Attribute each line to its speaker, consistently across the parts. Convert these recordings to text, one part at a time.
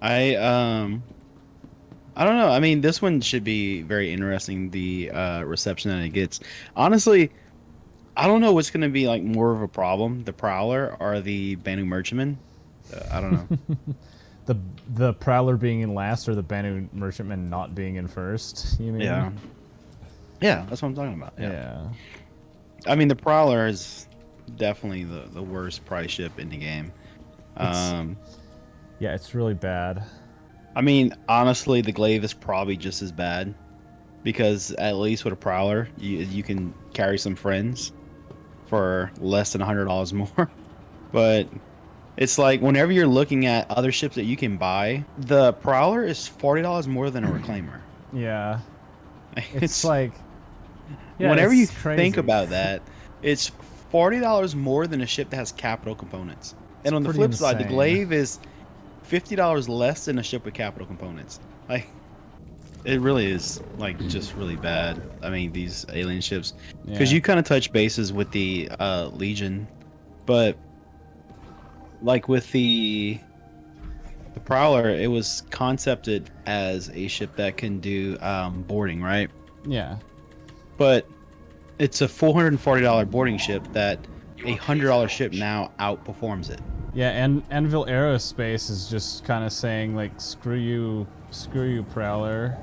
Speaker 1: I I don't know. I mean, this one should be very interesting. The reception that it gets. Honestly, I don't know what's going to be like more of a problem, the Prowler or the Banu Merchantman. I don't know.
Speaker 2: The the Prowler being in last or the Banu Merchantman not being in first, you mean?
Speaker 1: Yeah, yeah, that's what I'm talking about. Yeah,
Speaker 2: Yeah.
Speaker 1: I mean, the Prowler is definitely the worst price ship in the game.
Speaker 2: It's
Speaker 1: Um,
Speaker 2: yeah, it's really bad.
Speaker 1: I mean, honestly, the Glaive is probably just as bad because at least with a Prowler, you can carry some friends for less than $100 more. But it's like whenever you're looking at other ships that you can buy, the Prowler is $40 more than a Reclaimer.
Speaker 2: Yeah. It's
Speaker 1: It's
Speaker 2: like yeah,
Speaker 1: whenever you
Speaker 2: it's
Speaker 1: think
Speaker 2: crazy.
Speaker 1: about that, it's $40 more than a ship that has capital components.
Speaker 2: It's
Speaker 1: And on the
Speaker 2: pretty
Speaker 1: flip side, the
Speaker 2: insane.
Speaker 1: Glaive is $50 less than a ship with capital components. Like it really is like just really bad. I mean, these alien ships, because
Speaker 2: Yeah.
Speaker 1: you kind of touch bases with the Legion, but like with the Prowler, it was concepted as a ship that can do boarding, right?
Speaker 2: Yeah.
Speaker 1: But it's a $440 boarding ship that $100 ship now outperforms it.
Speaker 2: Yeah, and Anvil Aerospace is just kind of saying like screw you Prowler,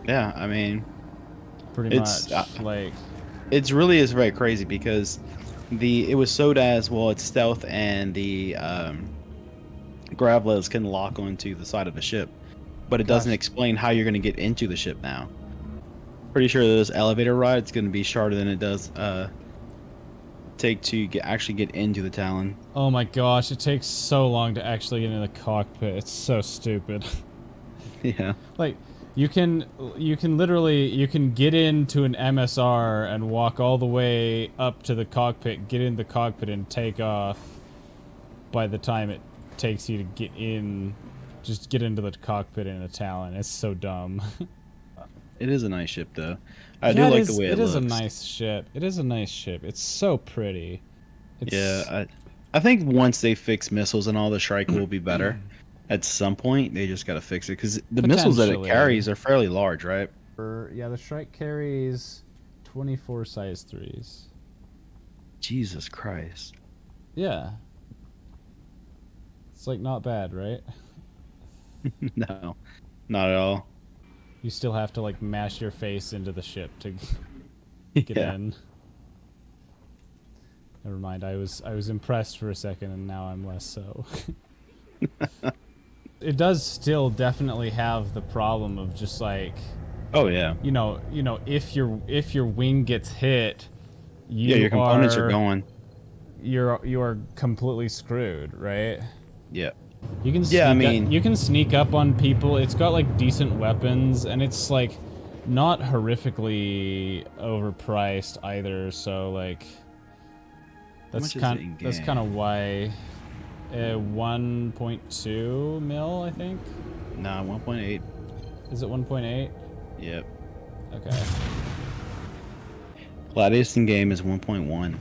Speaker 1: Yeah, I mean,
Speaker 2: pretty
Speaker 1: it's
Speaker 2: much. Like
Speaker 1: it's really is very crazy because it was sold as well. It's stealth and the gravels can lock onto the side of a ship, but it doesn't
Speaker 2: gosh,
Speaker 1: explain how you're going to get into the ship now. Pretty sure this elevator ride's going to be shorter than it does take to actually get into the Talon.
Speaker 2: oh my gosh, it takes so long to actually get into the cockpit. It's so stupid.
Speaker 1: Yeah.
Speaker 2: Like you can literally you can get into an MSR and walk all the way up to the cockpit, get in the cockpit and take off by the time it takes you to get in, just get into the cockpit in a Talon. It's so dumb.
Speaker 1: It is a nice ship though. I do
Speaker 2: Yeah, it
Speaker 1: like the
Speaker 2: is.
Speaker 1: way it
Speaker 2: It is a
Speaker 1: looks.
Speaker 2: nice ship. It is a nice ship. It's so pretty.
Speaker 1: Yeah,
Speaker 2: It's
Speaker 1: I think once they fix missiles and all, the Shrike will be better. At some point, they just got to fix it because the missiles that it
Speaker 2: potentially.
Speaker 1: carries are fairly large, right?
Speaker 2: Yeah, the Shrike carries 24 size threes.
Speaker 1: Jesus Christ.
Speaker 2: Yeah, it's like not bad, right?
Speaker 1: No, not at all.
Speaker 2: You still have to like mash your face into the ship to get
Speaker 1: Yeah.
Speaker 2: in. Never mind. I was impressed for a second, and now I'm less so. It does still definitely have the problem of just like
Speaker 1: Oh yeah.
Speaker 2: if your wing gets hit,
Speaker 1: Yeah, your
Speaker 2: you
Speaker 1: components are
Speaker 2: are
Speaker 1: going.
Speaker 2: you are completely screwed, right?
Speaker 1: Yeah.
Speaker 2: You can
Speaker 1: Yeah, I
Speaker 2: sneak up,
Speaker 1: mean,
Speaker 2: you can sneak up on people. It's got like decent weapons, and it's like not horrifically overpriced either. So like
Speaker 1: how much is it in
Speaker 2: that's
Speaker 1: game?
Speaker 2: kind of why 1.2 mil, I think.
Speaker 1: Nah, 1.8.
Speaker 2: Is it 1.8?
Speaker 1: Yep.
Speaker 2: Okay.
Speaker 1: Gladius in game is 1.1.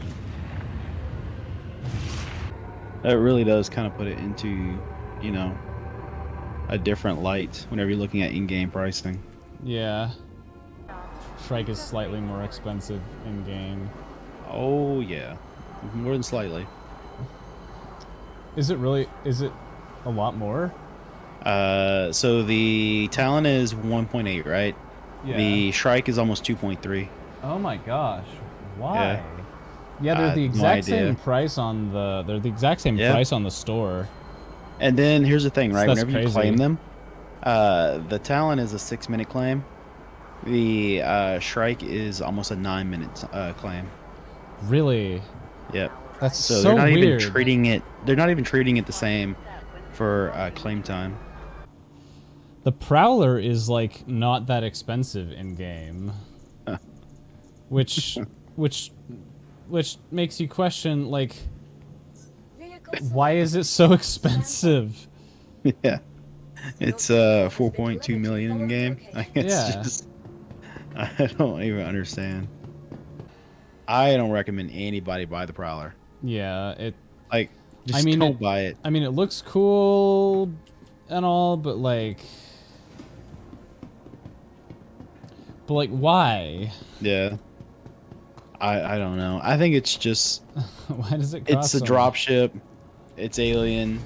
Speaker 1: That really does kind of put it into, you know, a different light whenever you're looking at in-game pricing.
Speaker 2: Yeah. Shrike is slightly more expensive in game.
Speaker 1: Oh yeah, more than slightly.
Speaker 2: Is it really? Is it a lot more?
Speaker 1: So the Talon is 1.8, right?
Speaker 2: Yeah.
Speaker 1: The Shrike is almost 2.3.
Speaker 2: Oh my gosh.
Speaker 1: Yeah,
Speaker 2: Why? Yeah, they're the
Speaker 1: no
Speaker 2: exact same
Speaker 1: idea.
Speaker 2: price on the they're the exact same
Speaker 1: Yeah,
Speaker 2: price on the store.
Speaker 1: and then here's the thing,
Speaker 2: So
Speaker 1: right?
Speaker 2: that's
Speaker 1: Whenever you claim
Speaker 2: crazy.
Speaker 1: them, the Talon is a 6-minute claim. The Shrike is almost a 9-minute claim.
Speaker 2: Really?
Speaker 1: Yep.
Speaker 2: That's
Speaker 1: So they're
Speaker 2: so
Speaker 1: not even
Speaker 2: weird.
Speaker 1: treating it. They're not even treating it the same for claim time.
Speaker 2: The Prowler is like not that expensive in game,
Speaker 1: Huh.
Speaker 2: which which which makes you question like why is it so expensive?
Speaker 1: Yeah, it's 4.2 million in game. Like it's
Speaker 2: Yeah.
Speaker 1: just I don't even understand. I don't recommend anybody buy the Prowler.
Speaker 2: Yeah, it
Speaker 1: Like,
Speaker 2: I
Speaker 1: just
Speaker 2: mean it
Speaker 1: don't buy it.
Speaker 2: I mean it looks cool. and all, but why?
Speaker 1: Yeah. I don't know. I think it's just
Speaker 2: Why does it
Speaker 1: it's
Speaker 2: cost
Speaker 1: a
Speaker 2: so
Speaker 1: drop
Speaker 2: much?
Speaker 1: ship. It's alien.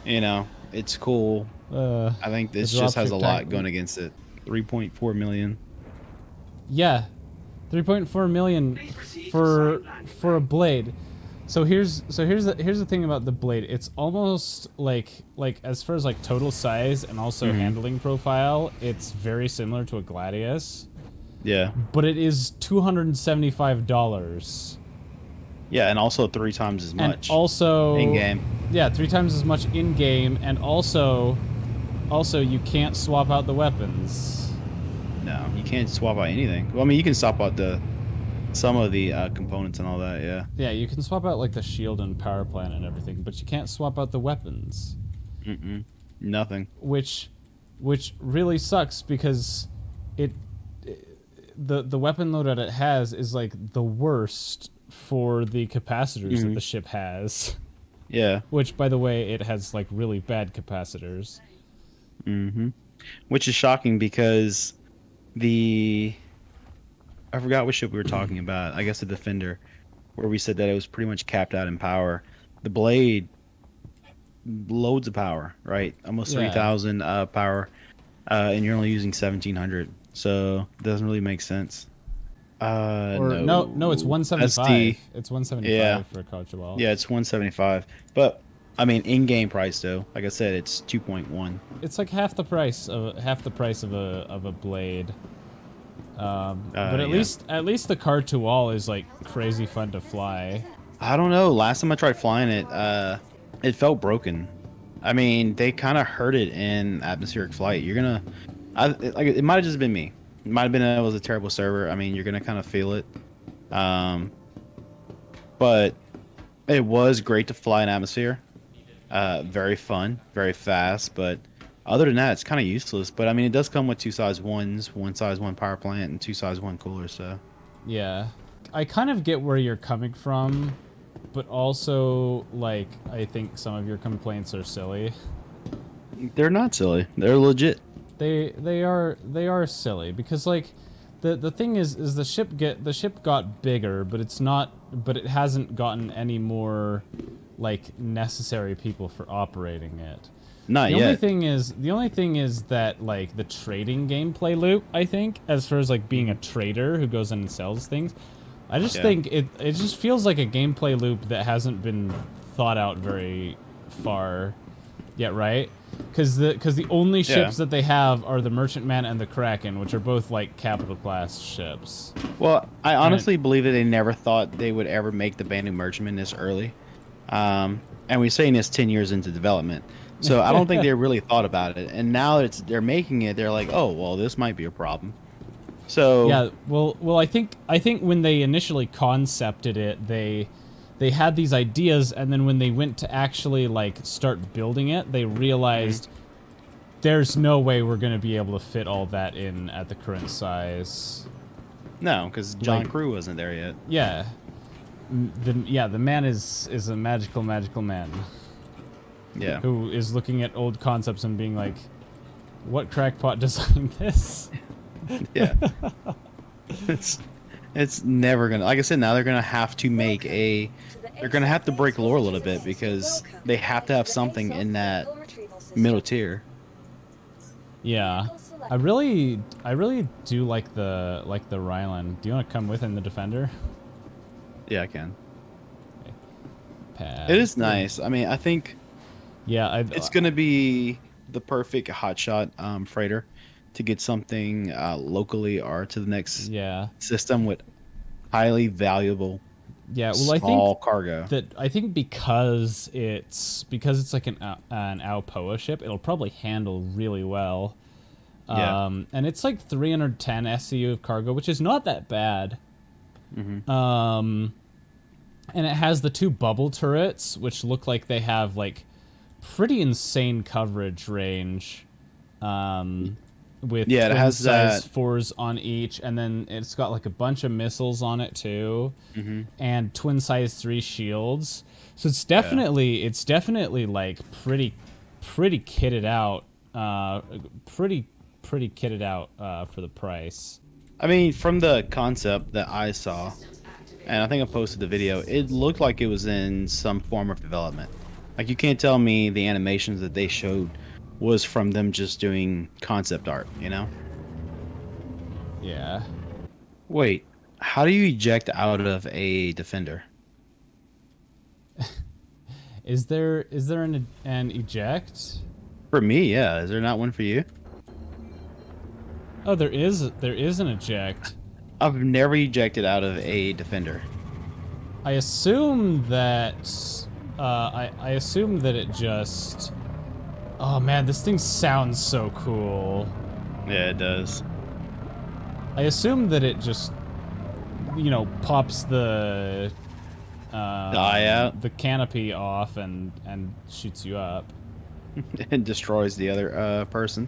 Speaker 1: You know, it's cool. I think
Speaker 2: The
Speaker 1: this just has a
Speaker 2: dropship
Speaker 1: lot
Speaker 2: tag.
Speaker 1: going against it. 3.4 million.
Speaker 2: Yeah, 3.4 million for a blade. So here's the thing about the blade. It's almost like as far as like total size and also
Speaker 1: Mm-hmm.
Speaker 2: handling profile, it's very similar to a Gladius,
Speaker 1: Yeah.
Speaker 2: but it is $275.
Speaker 1: Yeah, and also 3 times as
Speaker 2: And
Speaker 1: much in
Speaker 2: also,
Speaker 1: game.
Speaker 2: yeah, 3 times as much in game, and also you can't swap out the weapons.
Speaker 1: No, you can't swap out anything. Well, I mean, you can swap out some of the components and all that. Yeah.
Speaker 2: Yeah, you can swap out like the shield and power plant and everything, but you can't swap out the weapons,
Speaker 1: Mm-mm. Nothing.
Speaker 2: which really sucks because it the weapon load that it has is like the worst for the capacitors that
Speaker 1: Mm-hmm.
Speaker 2: the ship has.
Speaker 1: Yeah.
Speaker 2: Which, by the way, it has like really bad capacitors.
Speaker 1: Mm-hmm. Which is shocking because the I forgot which ship we were talking about. I guess the Defender, where we said that it was pretty much capped out in power. The Blade, loads of power, right? Almost
Speaker 2: Yeah.
Speaker 1: 3,000 power, and you're only using 1,700. So it doesn't really make sense.
Speaker 2: Or no, it's
Speaker 1: No, that's
Speaker 2: 175.
Speaker 1: the
Speaker 2: It's
Speaker 1: yeah,
Speaker 2: 175 for a Culture Ball.
Speaker 1: yeah, it's 175. But I mean, in-game price though, like I said, it's 2.1.
Speaker 2: It's like half the price of a blade. But
Speaker 1: Yeah.
Speaker 2: at least the car to all is like crazy fun to fly.
Speaker 1: I don't know. Last time I tried flying it, it felt broken. I mean, they kind of hurt it in atmospheric flight. It might have just been me. It might have been it was a terrible server. I mean, you're gonna kind of feel it. Um, but it was great to fly in atmosphere. Very fun, very fast. But other than that, it's kind of useless. But I mean, it does come with two size ones, one size one power plant, and two size one cooler. So
Speaker 2: Yeah. I kind of get where you're coming from, but also like I think some of your complaints are silly.
Speaker 1: they're not silly. They're legit.
Speaker 2: They are silly because like the thing is the ship got bigger, but it hasn't gotten any more like necessary people for operating it.
Speaker 1: Not yet.
Speaker 2: The only thing is that like the trading gameplay loop, I think, as far as like being a trader who goes in and sells things, I just
Speaker 1: Yeah.
Speaker 2: think it just feels like a gameplay loop that hasn't been thought out very far yet, right? Because the only ships that they have are the Merchantman and the Kraken, which are both like capital class ships.
Speaker 1: Well, I honestly believe that they never thought they would ever make the Banu Merchantman this early. And we're saying this 10 years into development. So I don't think they really thought about it. And now that they're making it, they're like, oh, well, this might be a problem. So,
Speaker 2: Yeah, well, I think when they initially concepted it, they had these ideas, and then when they went to actually like start building it, they realized there's no way we're gonna be able to fit all that in at the current size.
Speaker 1: no, because John
Speaker 2: Like-
Speaker 1: Crew wasn't there yet.
Speaker 2: Yeah, the man is a magical man
Speaker 1: Yeah.
Speaker 2: who is looking at old concepts and being like, "What crackpot designed this?"
Speaker 1: Yeah. it's never going to, like I said, now they're going to have to make they're going to have to break lore a little bit because they have to have something in that middle tier.
Speaker 2: Yeah. I really do like the Rylan. Do you want to come with in the Defender?
Speaker 1: Yeah, I can.
Speaker 2: Pad.
Speaker 1: It is nice. I mean, I think
Speaker 2: Yeah,
Speaker 1: it's going to be the perfect hotshot freighter to get something locally or to the next
Speaker 2: yeah.
Speaker 1: system with highly valuable
Speaker 2: Yeah, well, I
Speaker 1: small
Speaker 2: think
Speaker 1: cargo.
Speaker 2: because it's like an Alpoa ship, it'll probably handle really well.
Speaker 1: Yeah.
Speaker 2: And it's like 310 SCU of cargo, which is not that bad.
Speaker 1: Mm-hmm.
Speaker 2: And it has the two bubble turrets, which look like they have like pretty insane coverage range. With
Speaker 1: Yeah, it
Speaker 2: twin
Speaker 1: has
Speaker 2: size
Speaker 1: that-
Speaker 2: fours on each, and then it's got like a bunch of missiles on it too, and twin size 3 shields. So it's definitely like pretty pretty kitted out. Pretty kitted out for the price.
Speaker 1: I mean, from the concept that I saw, and I think I posted the video, it looked like it was in some form of development. Like, you can't tell me the animations that they showed was from them just doing concept art, you know?
Speaker 2: Yeah.
Speaker 1: Wait, how do you eject out of a defender?
Speaker 2: Is there an eject?
Speaker 1: For me, yeah. Is there not one for you?
Speaker 2: Oh, there is an eject.
Speaker 1: I've never ejected out of a defender.
Speaker 2: I assume that I assume that it just. Oh man, this thing sounds so cool.
Speaker 1: Yeah, it does.
Speaker 2: I assume that it just, you know, pops the
Speaker 1: eye out?
Speaker 2: the canopy off and shoots you up.
Speaker 1: And destroys the other person.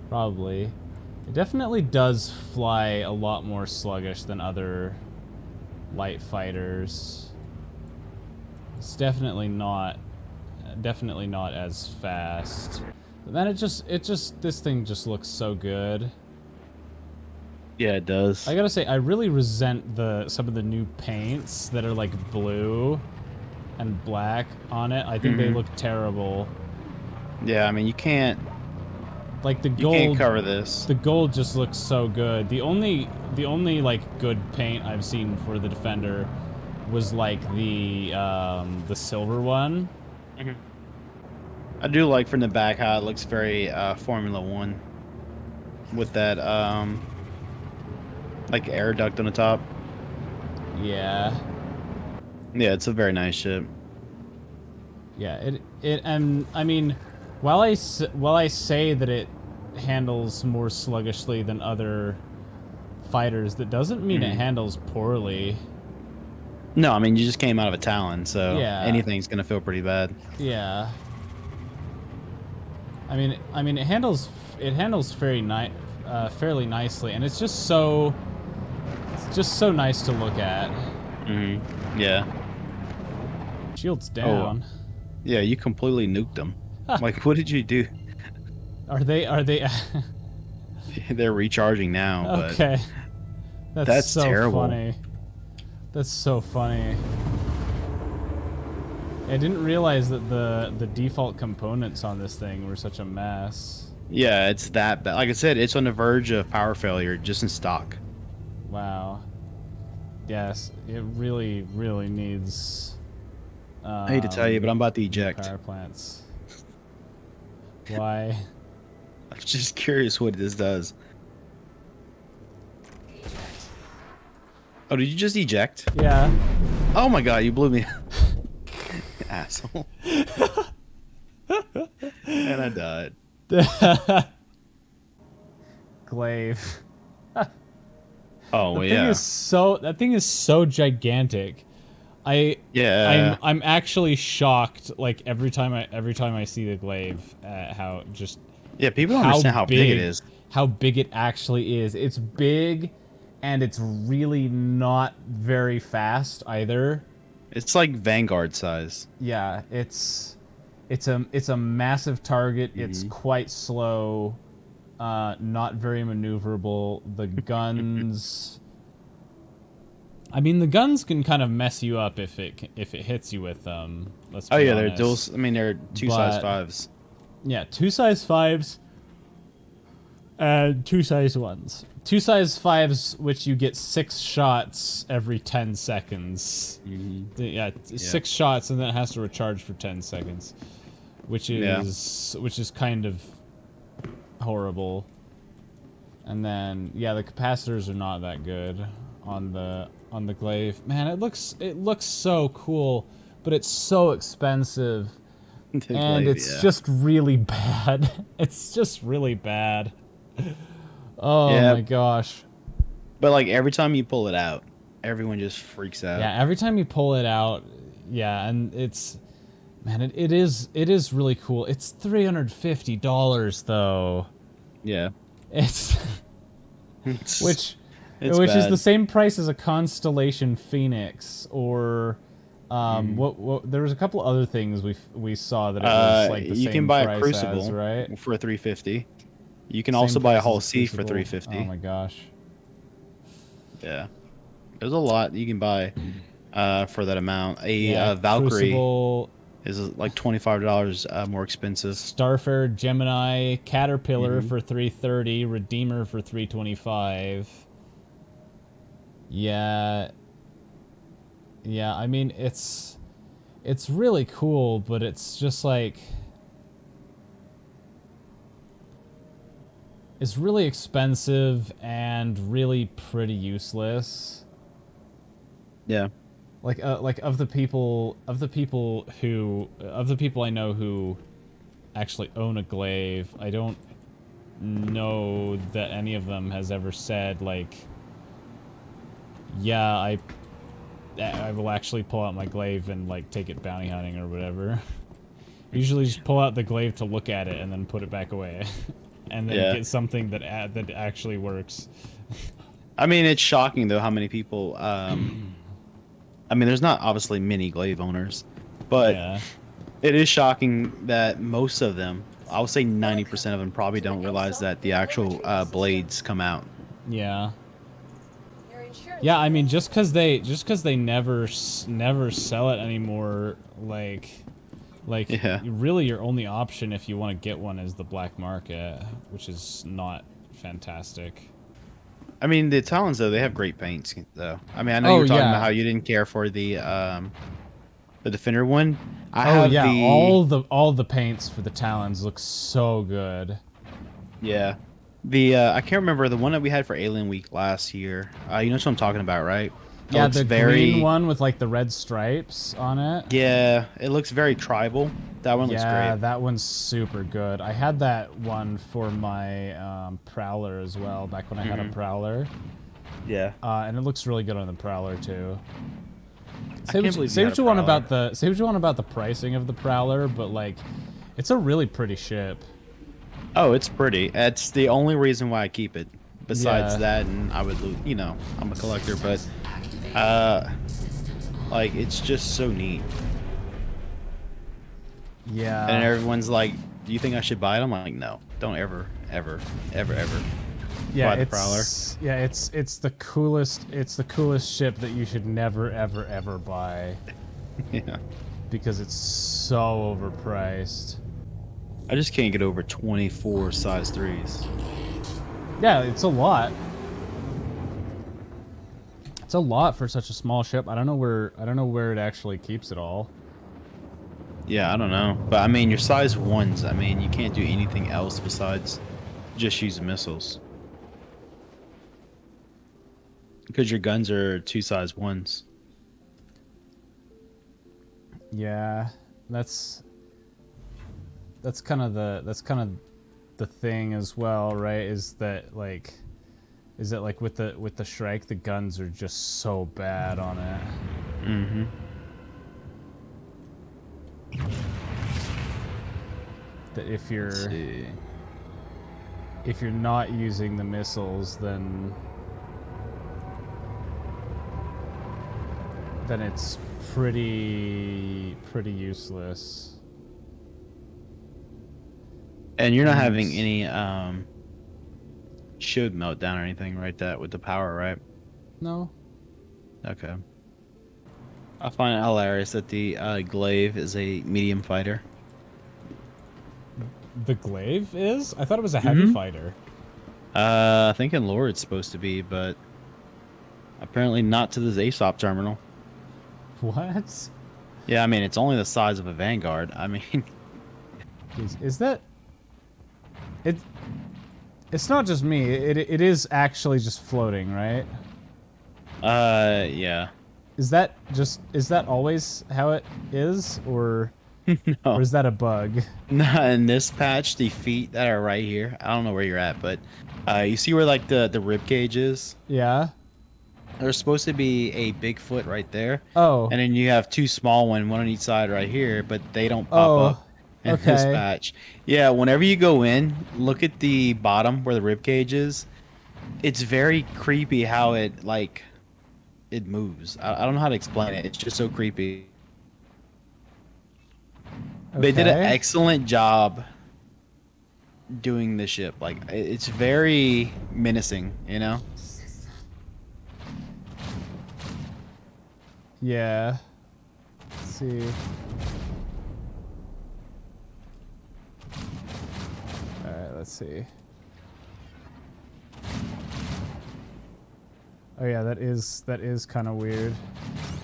Speaker 2: Probably. It definitely does fly a lot more sluggish than other light fighters. It's definitely not as fast. But then this thing just looks so good.
Speaker 1: Yeah, it does.
Speaker 2: I gotta say, I really resent some of the new paints that are like blue and black on it. I think they look terrible.
Speaker 1: Yeah, I mean, you can't
Speaker 2: Like the
Speaker 1: you
Speaker 2: gold.
Speaker 1: can't cover this.
Speaker 2: The gold just looks so good. The only like good paint I've seen for the Defender was like the silver one.
Speaker 1: I do like from the back how it looks very Formula One with that like air duct on the top.
Speaker 2: Yeah.
Speaker 1: Yeah, it's a very nice ship.
Speaker 2: Yeah, and I mean, while I say that it handles more sluggishly than other fighters, that doesn't mean it handles poorly.
Speaker 1: No, I mean, you just came out of a Talon, so
Speaker 2: Yeah.
Speaker 1: anything's gonna feel pretty bad.
Speaker 2: Yeah. I mean, it handles fairly nicely, and it's just so nice to look at.
Speaker 1: Yeah.
Speaker 2: Shields down.
Speaker 1: Oh. Yeah, you completely nuked them. Like, what did you do?
Speaker 2: Are they?
Speaker 1: They're recharging now, but
Speaker 2: Okay. That's so
Speaker 1: terrible.
Speaker 2: funny. That's so funny. I didn't realize that the default components on this thing were such a mess.
Speaker 1: Yeah, it's that bad. Like I said, it's on the verge of power failure just in stock.
Speaker 2: Wow. Yes, it really needs.
Speaker 1: I hate to tell you, but I'm about to eject.
Speaker 2: Power plants. Why?
Speaker 1: I'm just curious what this does. Oh, did you just eject?
Speaker 2: Yeah.
Speaker 1: Oh my god, you blew me. Asshole. And I died.
Speaker 2: Glaive.
Speaker 1: Oh, well,
Speaker 2: That thing is so gigantic. I'm actually shocked. Like every time I see the glaive, how just
Speaker 1: people don't understand how big it is.
Speaker 2: How big it actually is. It's big, and it's really not very fast either.
Speaker 1: It's like Vanguard size.
Speaker 2: Yeah, it's a massive target. It's quite slow, not very maneuverable. The guns. I mean, the guns can kind of mess you up if it hits you with them. Let's be
Speaker 1: they're
Speaker 2: honest.
Speaker 1: dual. I mean, they're two size 5s.
Speaker 2: Yeah, 2 size 5s and 2 size 1s. 2 size 5s, which you get 6 shots every 10 seconds. Yeah, 6 shots, and then it has to recharge for 10 seconds, which is kind of horrible. And then the capacitors are not that good on the glaive. Man, it looks so cool, but it's so expensive. And it's just really bad. It's just really bad. Oh my gosh.
Speaker 1: But like every time you pull it out, everyone just freaks out.
Speaker 2: Yeah, every time you pull it out, and it's it is really cool. It's $350 though.
Speaker 1: Yeah.
Speaker 2: It's which
Speaker 1: It's
Speaker 2: is
Speaker 1: bad.
Speaker 2: the same price as a Constellation Phoenix or What? There was a couple other things we saw that it was like the
Speaker 1: You can
Speaker 2: same
Speaker 1: buy a
Speaker 2: price as,
Speaker 1: Crucible
Speaker 2: right?
Speaker 1: for 350. You can
Speaker 2: Same
Speaker 1: also buy a
Speaker 2: price as
Speaker 1: Hull
Speaker 2: a
Speaker 1: C for
Speaker 2: Crucible. Oh
Speaker 1: 350.
Speaker 2: my gosh.
Speaker 1: Yeah, there's a lot you can buy for that amount. A
Speaker 2: Yeah,
Speaker 1: Valkyrie
Speaker 2: Crucible,
Speaker 1: is like $25 more expensive.
Speaker 2: Starfarer, Gemini, Caterpillar
Speaker 1: Hmm.
Speaker 2: for 330, Redeemer for 325. Yeah, yeah. I mean, it's really cool, but it's just like it's really expensive and really pretty useless.
Speaker 1: Yeah.
Speaker 2: Like of the people I know who actually own a glaive, I don't know that any of them has ever said like, yeah, I will actually pull out my glaive and like take it bounty hunting or whatever. Usually just pull out the glaive to look at it and then put it back away. And then
Speaker 1: Yeah.
Speaker 2: get something that that actually works.
Speaker 1: I mean, it's shocking though how many people. I mean, there's not obviously many glaive owners, but
Speaker 2: Yeah.
Speaker 1: it is shocking that most of them, I would say 90% of them, probably don't realize that the actual blades come out.
Speaker 2: Yeah. Yeah, I mean, just because they never sell it anymore, like
Speaker 1: Yeah.
Speaker 2: really your only option if you want to get one is the black market, which is not fantastic.
Speaker 1: I mean, the Talons though, they have great paints though. I mean, I know you
Speaker 2: Oh
Speaker 1: were talking about how
Speaker 2: yeah,
Speaker 1: you didn't care for the Defender one. I
Speaker 2: oh
Speaker 1: have
Speaker 2: yeah.
Speaker 1: the
Speaker 2: All the paints for the Talons look so good.
Speaker 1: yeah. The I can't remember the one that we had for Alien Week last year. You know what I'm talking about, right? It
Speaker 2: Yeah,
Speaker 1: looks
Speaker 2: the green
Speaker 1: very
Speaker 2: one with like the red stripes on it.
Speaker 1: yeah, it looks very tribal. That one looks
Speaker 2: Yeah,
Speaker 1: great.
Speaker 2: that one's super good. I had that one for my Prowler as well, back when I had a
Speaker 1: Hmm.
Speaker 2: Prowler.
Speaker 1: Yeah.
Speaker 2: And it looks really good on the Prowler too.
Speaker 1: I can't believe you
Speaker 2: Say
Speaker 1: had a
Speaker 2: what you want
Speaker 1: Prowler.
Speaker 2: about the pricing of the Prowler, but like, it's a really pretty ship.
Speaker 1: Oh, it's pretty. It's the only reason why I keep it. Besides
Speaker 2: Yeah,
Speaker 1: that, and I would lose, I'm a collector, but uh, like it's just so neat. And
Speaker 2: yeah,
Speaker 1: everyone's like, "Do you think I should buy it?" I'm like, "No, don't ever, ever, ever, ever
Speaker 2: yeah.
Speaker 1: buy the Prowler."
Speaker 2: It's the coolest. It's the coolest ship that you should never, ever, ever buy
Speaker 1: Yeah.
Speaker 2: because it's so overpriced.
Speaker 1: I just can't get over 24 size threes.
Speaker 2: Yeah, it's a lot. It's a lot for such a small ship. I don't know where it actually keeps it all.
Speaker 1: Yeah, I don't know, but I mean, your size ones. I mean, you can't do anything else besides just use missiles because your guns are two size ones.
Speaker 2: Yeah, that's that's kind of the thing as well, right? Is that like with the Shrike, the guns are just so bad on it.
Speaker 1: Mm-hmm.
Speaker 2: That
Speaker 1: Let's see.
Speaker 2: if you're not using the missiles, then it's pretty useless.
Speaker 1: And you're not
Speaker 2: And
Speaker 1: having any shield meltdown or anything right that with the power, right?
Speaker 2: no,
Speaker 1: Okay. I find it hilarious that the glaive is a medium fighter.
Speaker 2: the Glaive is? I thought it was a heavy
Speaker 1: Mm-hmm.
Speaker 2: fighter.
Speaker 1: I think in lore it's supposed to be, but apparently not to this ASOP terminal.
Speaker 2: What?
Speaker 1: Yeah, I mean it's only the size of a Vanguard. I mean,
Speaker 2: Jeez, is that it? It's not just me. It is actually just floating, right?
Speaker 1: yeah.
Speaker 2: Is that always how it is, or
Speaker 1: No,
Speaker 2: is that a bug?
Speaker 1: not in this patch. The feet that are right here. I don't know where you're at, but you see where like the rib cage is?
Speaker 2: Yeah.
Speaker 1: There's supposed to be a big foot right there,
Speaker 2: Oh.
Speaker 1: and then you have two small one on each side right here, but they don't pop up
Speaker 2: Oh.
Speaker 1: in this
Speaker 2: Okay.
Speaker 1: patch. Yeah, whenever you go in, look at the bottom where the rib cage is. It's very creepy how it moves. I don't know how to explain it. It's just so creepy. They did an
Speaker 2: Okay.
Speaker 1: excellent job doing the ship. Like it's very menacing, you know?
Speaker 2: Yeah. Let's see. Alright, let's see. Oh yeah, that is kind of weird.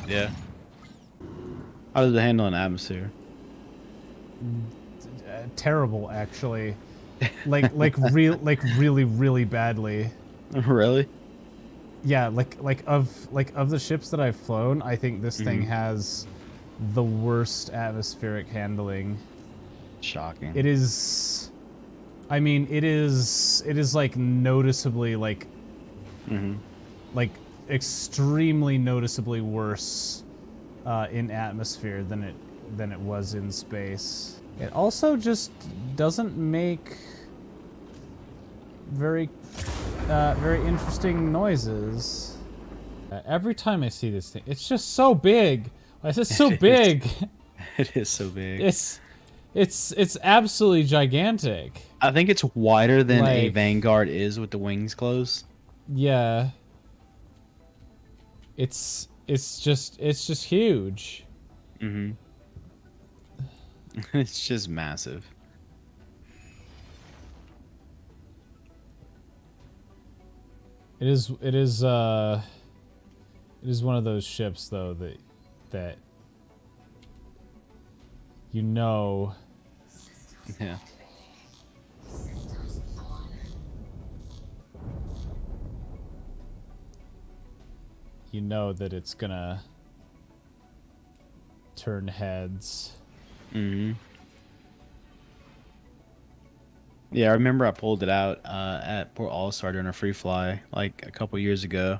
Speaker 1: Yeah. How does it handle an atmosphere?
Speaker 2: Terrible, actually. Like really really badly.
Speaker 1: Really?
Speaker 2: Yeah, like of the ships that I've flown, I think this thing
Speaker 1: Hmm.
Speaker 2: has the worst atmospheric handling.
Speaker 1: Shocking.
Speaker 2: It is, I mean, it is like noticeably
Speaker 1: Hmm.
Speaker 2: like extremely noticeably worse in atmosphere than it was in space. It also just doesn't make very very interesting noises. Every time I see this thing, it's just so big. Why is it so
Speaker 1: It is.
Speaker 2: big?
Speaker 1: It is so big.
Speaker 2: It's absolutely gigantic.
Speaker 1: I think it's wider than a
Speaker 2: Like,
Speaker 1: Vanguard is with the wings closed.
Speaker 2: yeah, it's just huge.
Speaker 1: Hmm. It's just massive.
Speaker 2: It is one of those ships though that you know
Speaker 1: Yeah.
Speaker 2: you know that it's gonna turn heads.
Speaker 1: Hmm. Yeah, I remember I pulled it out at Port All-Star during a free fly like a couple years ago,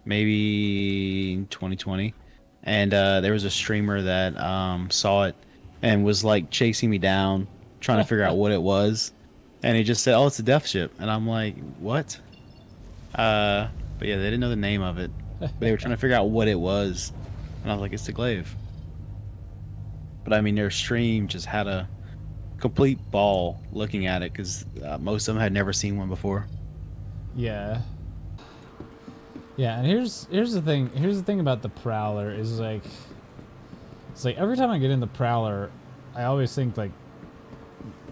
Speaker 1: maybe in 2020. And there was a streamer that saw it and was like chasing me down, trying to figure out what it was. And he just said, "Oh, it's a death ship." And I'm like, "What?" But yeah, they didn't know the name of it. But they were trying to figure out what it was. And I was like, "It's the glaive." But I mean, their stream just had a complete ball looking at it because most of them had never seen one before.
Speaker 2: Yeah. Yeah, and here's the thing. Here's the thing about the Prowler is like, it's like every time I get in the Prowler, I always think like,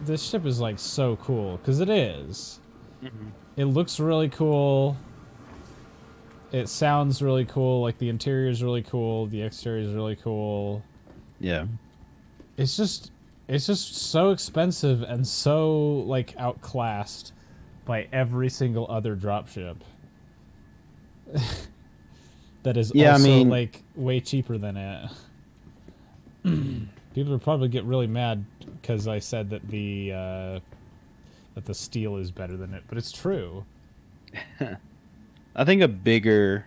Speaker 2: this ship is like so cool because it is.
Speaker 1: Hmm.
Speaker 2: It looks really cool. It sounds really cool. Like the interior is really cool. The exterior is really cool.
Speaker 1: Yeah.
Speaker 2: It's just so expensive and so like outclassed by every single other dropship. That is
Speaker 1: Yeah, I
Speaker 2: also
Speaker 1: mean,
Speaker 2: like way cheaper than it. People would probably get really mad because I said that the steel is better than it, but it's true.
Speaker 1: I think a bigger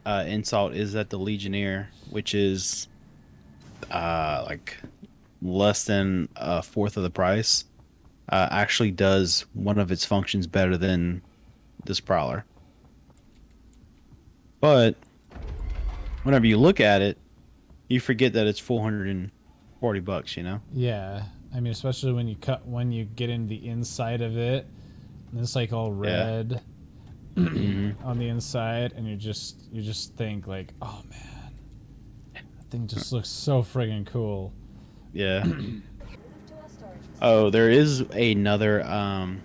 Speaker 1: insult is that the Legionnaire, which is like less than a fourth of the price, actually does one of its functions better than this Prowler. But whenever you look at it, you forget that it's $440, you know?
Speaker 2: Yeah, I mean, especially when you get in the inside of it, and it's like all
Speaker 1: Yeah.
Speaker 2: red
Speaker 1: Hmm.
Speaker 2: on the inside, and you just think like, oh man, that thing just looks so friggin' cool.
Speaker 1: Yeah. Oh, there is another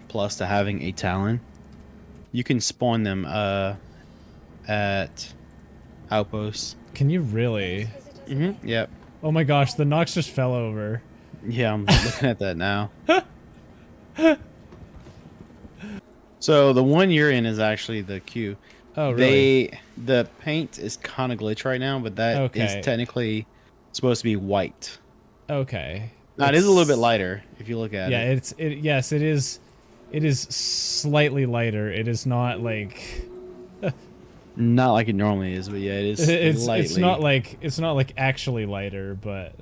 Speaker 1: plus to having a Talon. You can spawn them at outposts.
Speaker 2: Can you really?
Speaker 1: Hmm. Yep.
Speaker 2: Oh my gosh, the Nox just fell over.
Speaker 1: Yeah, I'm looking at that now. So the one you're in is actually the queue.
Speaker 2: Oh really?
Speaker 1: The paint is kind of glitch right now, but that is
Speaker 2: Okay.
Speaker 1: technically supposed to be white.
Speaker 2: Okay.
Speaker 1: Now it is a little bit
Speaker 2: It's
Speaker 1: lighter if you look at
Speaker 2: yeah,
Speaker 1: it.
Speaker 2: yes, it is. It is slightly lighter. It is not like
Speaker 1: Not like it normally is, but yeah, it is lightly.
Speaker 2: it's not like actually lighter, but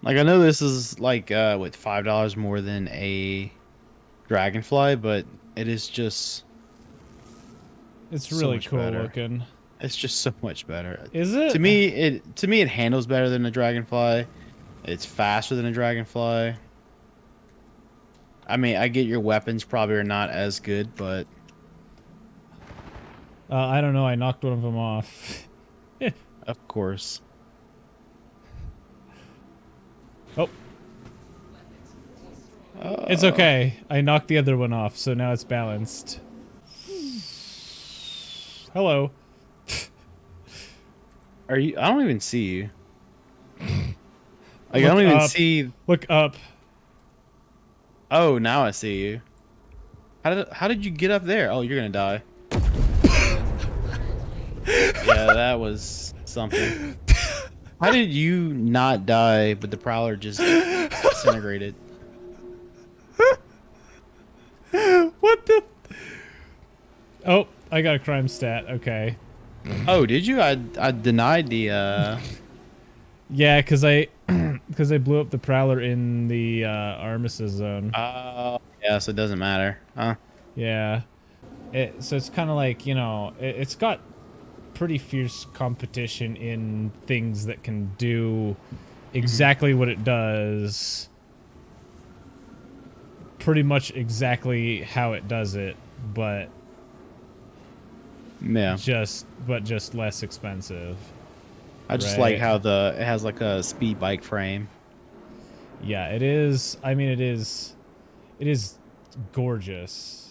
Speaker 1: Like I know this is like what, $5 more than a Dragonfly, but it is just
Speaker 2: it's
Speaker 1: so
Speaker 2: really
Speaker 1: much
Speaker 2: cool
Speaker 1: better.
Speaker 2: looking.
Speaker 1: It's just so much better.
Speaker 2: Is it?
Speaker 1: To me it handles better than a dragonfly. It's faster than a dragonfly. I mean, I get your weapons probably are not as good, but
Speaker 2: I don't know. I knocked one of them off.
Speaker 1: of course.
Speaker 2: Oh. It's okay. I knocked the other one off, so now it's balanced. Hello.
Speaker 1: Are you? I don't even see you. Like, I
Speaker 2: Look
Speaker 1: don't even
Speaker 2: up.
Speaker 1: see.
Speaker 2: Look up.
Speaker 1: Oh, now I see you. How did you get up there? Oh, you're gonna die. Yeah, that was something. How did you not die, but the prowler just disintegrated?
Speaker 2: What the? Oh, I got a crime stat. Okay.
Speaker 1: Oh, did you? I denied the.
Speaker 2: Yeah, because I blew up the prowler in the armistice zone.
Speaker 1: Oh, yeah. So it doesn't matter, huh?
Speaker 2: Yeah. So it's kind of like, you know, it's got pretty fierce competition in things that can do exactly what it does. Pretty much exactly how it does it, but
Speaker 1: Yeah.
Speaker 2: just less expensive.
Speaker 1: I just
Speaker 2: Right.
Speaker 1: like how it has like a speed bike frame.
Speaker 2: Yeah, it is. I mean, it is gorgeous.